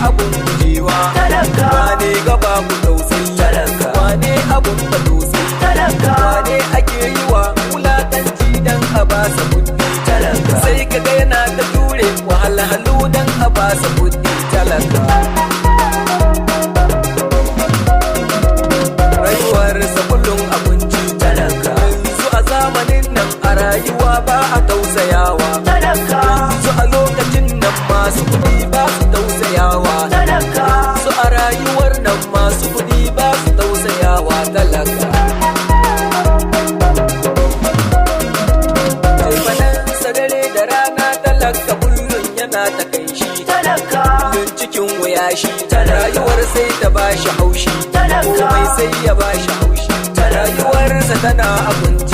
abun gujewa talaka wane gaba ku tausayi talaka wane abun ka tausayi talaka wane ake yi wa wulakanci dan a basa kuɗi talaka sai kaga yana ta jure wahalhalu dan a basa kuɗi talaka rayuwarsa kullum abinci talaka yanzu a zamanin nan a rayuwa ba a tausayawa talaka yanzu a lokacin nan masu kuɗi ba su tausayawa talaka su a rayuwar nan masu kuɗi ba su tausayawa talaka taifanansa dare da rana talaka kullum yana ta kai shi talaka kullum cikin wuya shi rayuwar sai ta ba shi haushi komai sai ya ba shi haushi rayuwarsa tana abinci